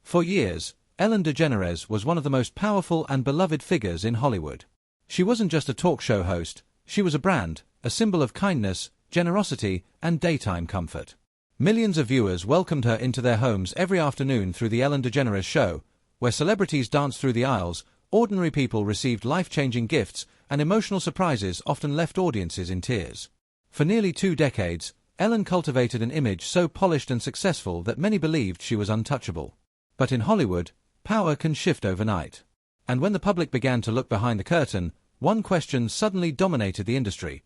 For years, Ellen DeGeneres was one of the most powerful and beloved figures in Hollywood. She wasn't just a talk show host, she was a brand, a symbol of kindness, generosity, and daytime comfort. Millions of viewers welcomed her into their homes every afternoon through The Ellen DeGeneres Show, where celebrities danced through the aisles, ordinary people received life-changing gifts, and emotional surprises often left audiences in tears. For nearly 2 decades, Ellen cultivated an image so polished and successful that many believed she was untouchable. But in Hollywood, power can shift overnight. And when the public began to look behind the curtain, one question suddenly dominated the industry.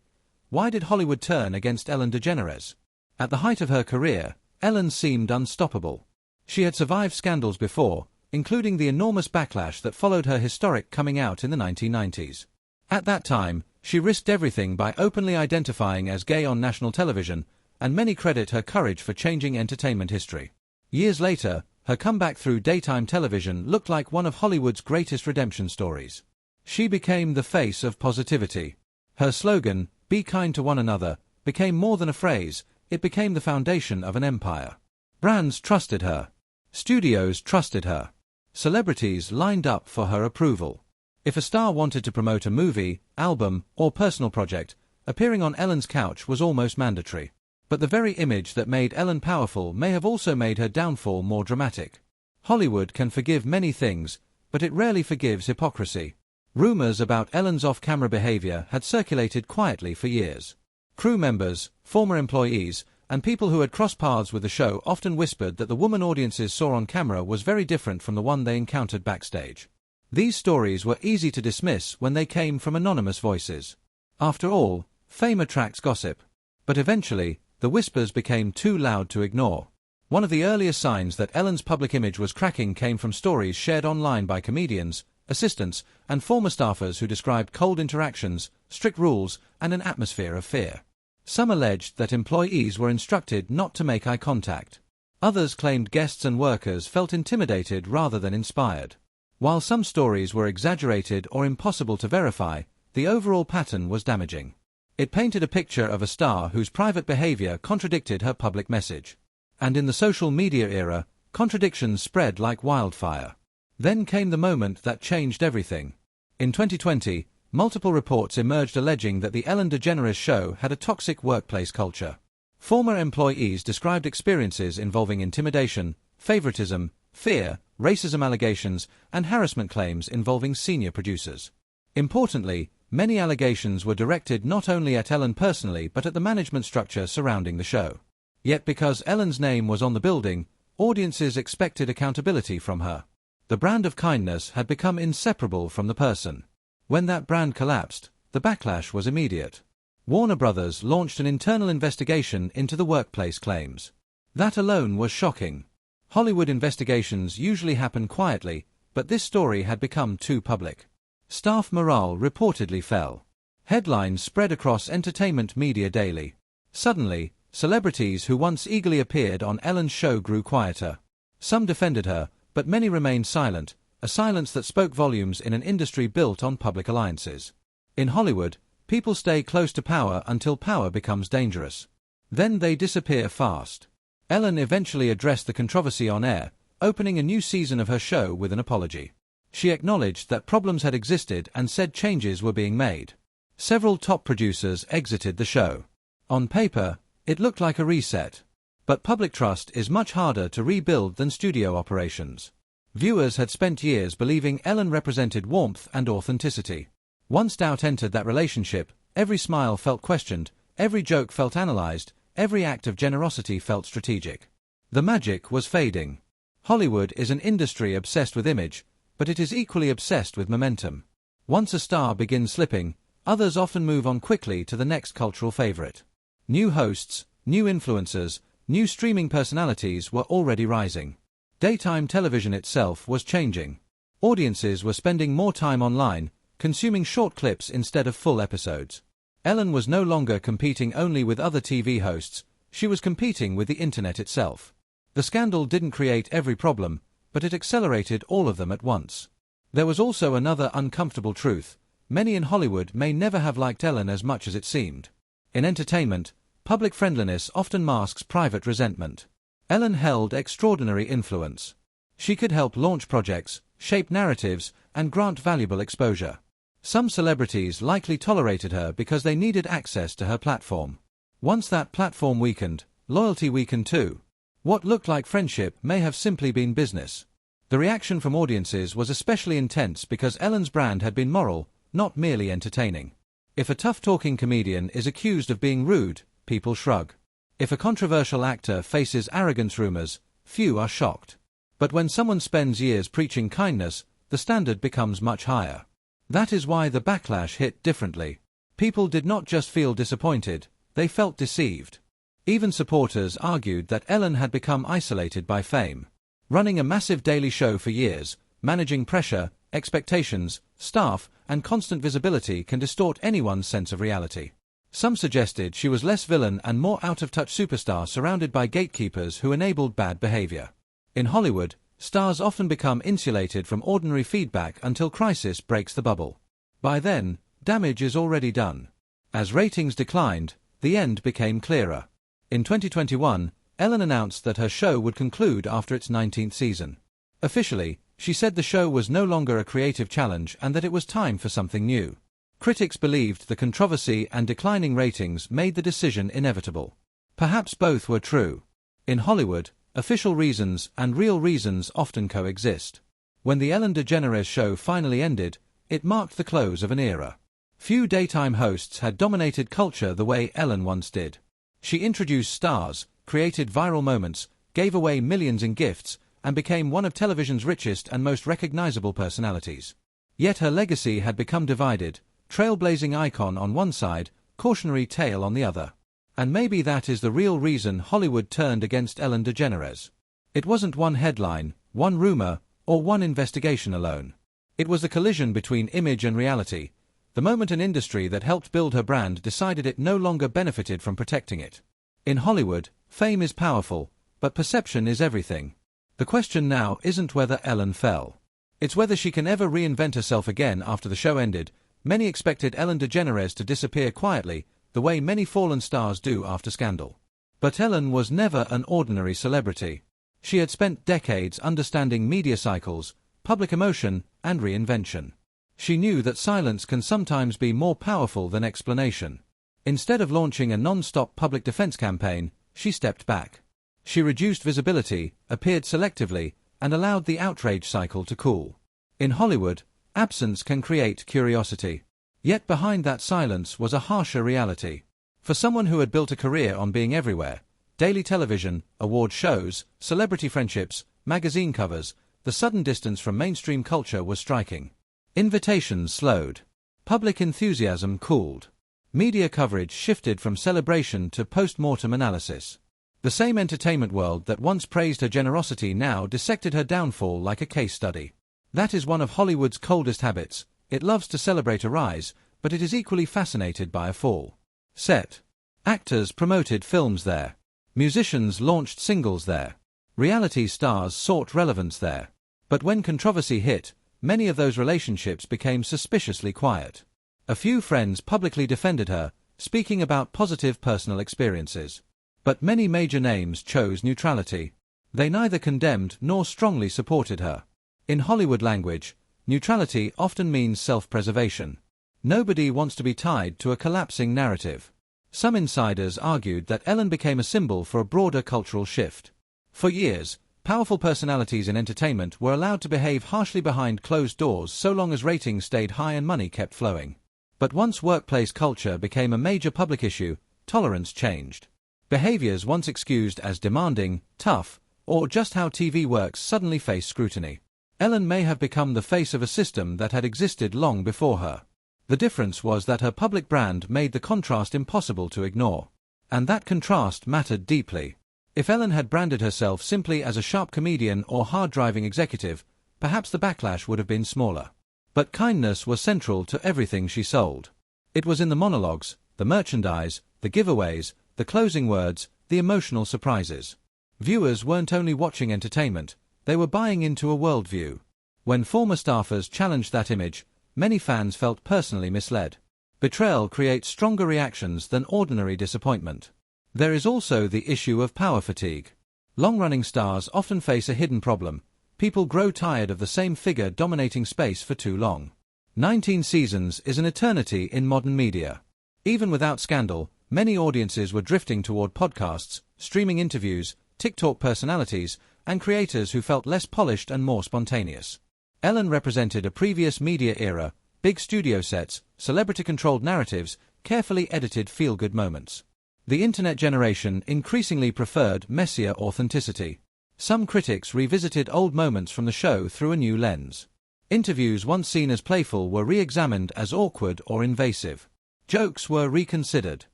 Why did Hollywood turn against Ellen DeGeneres? At the height of her career, Ellen seemed unstoppable. She had survived scandals before, including the enormous backlash that followed her historic coming out in the 1990s. At that time, she risked everything by openly identifying as gay on national television, and many credit her courage for changing entertainment history. Years later, her comeback through daytime television looked like one of Hollywood's greatest redemption stories. She became the face of positivity. Her slogan, "Be kind to one another," became more than a phrase, it became the foundation of an empire. Brands trusted her. Studios trusted her. Celebrities lined up for her approval. If a star wanted to promote a movie, album, or personal project, appearing on Ellen's couch was almost mandatory. But the very image that made Ellen powerful may have also made her downfall more dramatic. Hollywood can forgive many things, but it rarely forgives hypocrisy. Rumors about Ellen's off-camera behavior had circulated quietly for years. Crew members, former employees, and people who had crossed paths with the show often whispered that the woman audiences saw on camera was very different from the one they encountered backstage. These stories were easy to dismiss when they came from anonymous voices. After all, fame attracts gossip. But eventually, the whispers became too loud to ignore. One of the earliest signs that Ellen's public image was cracking came from stories shared online by comedians, assistants, and former staffers who described cold interactions, strict rules, and an atmosphere of fear. Some alleged that employees were instructed not to make eye contact. Others claimed guests and workers felt intimidated rather than inspired. While some stories were exaggerated or impossible to verify, the overall pattern was damaging. It painted a picture of a star whose private behavior contradicted her public message. And in the social media era, contradictions spread like wildfire. Then came the moment that changed everything. In 2020, multiple reports emerged alleging that the Ellen DeGeneres Show had a toxic workplace culture. Former employees described experiences involving intimidation, favoritism, fear, racism allegations, and harassment claims involving senior producers. Importantly, many allegations were directed not only at Ellen personally but at the management structure surrounding the show. Yet because Ellen's name was on the building, audiences expected accountability from her. The brand of kindness had become inseparable from the person. When that brand collapsed, the backlash was immediate. Warner Brothers launched an internal investigation into the workplace claims. That alone was shocking. Hollywood investigations usually happen quietly, but this story had become too public. Staff morale reportedly fell. Headlines spread across entertainment media daily. Suddenly, celebrities who once eagerly appeared on Ellen's show grew quieter. Some defended her, but many remained silent, a silence that spoke volumes in an industry built on public alliances. In Hollywood, people stay close to power until power becomes dangerous. Then they disappear fast. Ellen eventually addressed the controversy on air, opening a new season of her show with an apology. She acknowledged that problems had existed and said changes were being made. Several top producers exited the show. On paper, it looked like a reset. But public trust is much harder to rebuild than studio operations. Viewers had spent years believing Ellen represented warmth and authenticity. Once doubt entered that relationship, every smile felt questioned, every joke felt analyzed, every act of generosity felt strategic. The magic was fading. Hollywood is an industry obsessed with image, but it is equally obsessed with momentum. Once a star begins slipping, others often move on quickly to the next cultural favorite. New hosts, new influencers, new streaming personalities were already rising. Daytime television itself was changing. Audiences were spending more time online, consuming short clips instead of full episodes. Ellen was no longer competing only with other TV hosts, she was competing with the internet itself. The scandal didn't create every problem, but it accelerated all of them at once. There was also another uncomfortable truth. Many in Hollywood may never have liked Ellen as much as it seemed. In entertainment, public friendliness often masks private resentment. Ellen held extraordinary influence. She could help launch projects, shape narratives, and grant valuable exposure. Some celebrities likely tolerated her because they needed access to her platform. Once that platform weakened, loyalty weakened too. What looked like friendship may have simply been business. The reaction from audiences was especially intense because Ellen's brand had been moral, not merely entertaining. If a tough-talking comedian is accused of being rude, people shrug. If a controversial actor faces arrogance rumors, few are shocked. But when someone spends years preaching kindness, the standard becomes much higher. That is why the backlash hit differently. People did not just feel disappointed, they felt deceived. Even supporters argued that Ellen had become isolated by fame. Running a massive daily show for years, managing pressure, expectations, staff, and constant visibility can distort anyone's sense of reality. Some suggested she was less villain and more out-of-touch superstar surrounded by gatekeepers who enabled bad behavior. In Hollywood, stars often become insulated from ordinary feedback until crisis breaks the bubble. By then, damage is already done. As ratings declined, the end became clearer. In 2021, Ellen announced that her show would conclude after its 19th season. Officially, she said the show was no longer a creative challenge and that it was time for something new. Critics believed the controversy and declining ratings made the decision inevitable. Perhaps both were true. In Hollywood, official reasons and real reasons often coexist. When the Ellen DeGeneres show finally ended, it marked the close of an era. Few daytime hosts had dominated culture the way Ellen once did. She introduced stars, created viral moments, gave away millions in gifts, and became one of television's richest and most recognizable personalities. Yet her legacy had become divided, trailblazing icon on one side, cautionary tale on the other. And maybe that is the real reason Hollywood turned against Ellen DeGeneres. It wasn't one headline, one rumor, or one investigation alone. It was the collision between image and reality, the moment an industry that helped build her brand decided it no longer benefited from protecting it. In Hollywood, fame is powerful, but perception is everything. The question now isn't whether Ellen fell. It's whether she can ever reinvent herself again after the show ended. Many expected Ellen DeGeneres to disappear quietly, the way many fallen stars do after scandal. But Ellen was never an ordinary celebrity. She had spent decades understanding media cycles, public emotion, and reinvention. She knew that silence can sometimes be more powerful than explanation. Instead of launching a non-stop public defense campaign, she stepped back. She reduced visibility, appeared selectively, and allowed the outrage cycle to cool. In Hollywood, absence can create curiosity. Yet behind that silence was a harsher reality. For someone who had built a career on being everywhere, daily television, award shows, celebrity friendships, magazine covers, the sudden distance from mainstream culture was striking. Invitations slowed. Public enthusiasm cooled. Media coverage shifted from celebration to post-mortem analysis. The same entertainment world that once praised her generosity now dissected her downfall like a case study. That is one of Hollywood's coldest habits. It loves to celebrate a rise, but it is equally fascinated by a fall. Set. Actors promoted films there. Musicians launched singles there. Reality stars sought relevance there. But when controversy hit, many of those relationships became suspiciously quiet. A few friends publicly defended her, speaking about positive personal experiences. But many major names chose neutrality. They neither condemned nor strongly supported her. In Hollywood language, neutrality often means self-preservation. Nobody wants to be tied to a collapsing narrative. Some insiders argued that Ellen became a symbol for a broader cultural shift. For years, powerful personalities in entertainment were allowed to behave harshly behind closed doors so long as ratings stayed high and money kept flowing. But once workplace culture became a major public issue, tolerance changed. Behaviors once excused as demanding, tough, or just how TV works suddenly faced scrutiny. Ellen may have become the face of a system that had existed long before her. The difference was that her public brand made the contrast impossible to ignore. And that contrast mattered deeply. If Ellen had branded herself simply as a sharp comedian or hard-driving executive, perhaps the backlash would have been smaller. But kindness was central to everything she sold. It was in the monologues, the merchandise, the giveaways, the closing words, the emotional surprises. Viewers weren't only watching entertainment, they were buying into a worldview. When former staffers challenged that image, many fans felt personally misled. Betrayal creates stronger reactions than ordinary disappointment. There is also the issue of power fatigue. Long-running stars often face a hidden problem. people grow tired of the same figure dominating space for too long. 19 seasons is an eternity in modern media. Even without scandal, many audiences were drifting toward podcasts, streaming interviews, TikTok personalities, and creators who felt less polished and more spontaneous. Ellen represented a previous media era: big studio sets, celebrity-controlled narratives, carefully edited feel-good moments. The internet generation increasingly preferred messier authenticity. Some critics revisited old moments from the show through a new lens. Interviews once seen as playful were re-examined as awkward or invasive. Jokes were reconsidered.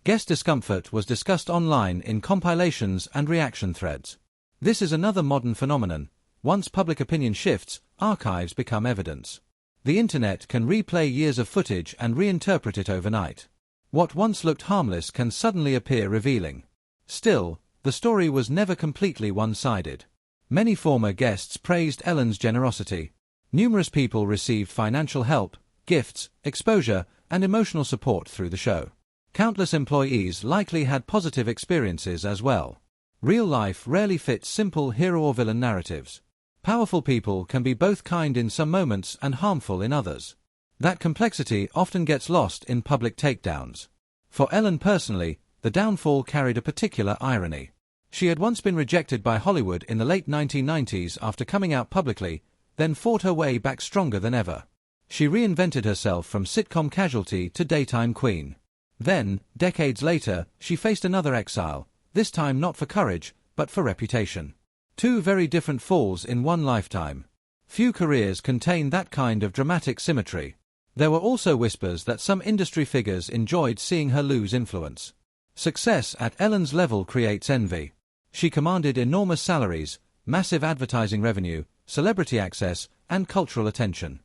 Guest discomfort was discussed online in compilations and reaction threads. This is another modern phenomenon. Once public opinion shifts, archives become evidence. The internet can replay years of footage and reinterpret it overnight. What once looked harmless can suddenly appear revealing. Still, the story was never completely one-sided. Many former guests praised Ellen's generosity. Numerous people received financial help, gifts, exposure, and emotional support through the show. Countless employees likely had positive experiences as well. Real life rarely fits simple hero or villain narratives. Powerful people can be both kind in some moments and harmful in others. That complexity often gets lost in public takedowns. For Ellen personally, the downfall carried a particular irony. She had once been rejected by Hollywood in the late 1990s after coming out publicly, then fought her way back stronger than ever. She reinvented herself from sitcom casualty to daytime queen. Then, decades later, she faced another exile, this time not for courage, but for reputation. Two very different falls in one lifetime. Few careers contain that kind of dramatic symmetry. There were also whispers that some industry figures enjoyed seeing her lose influence. Success at Ellen's level creates envy. She commanded enormous salaries, massive advertising revenue, celebrity access, and cultural attention.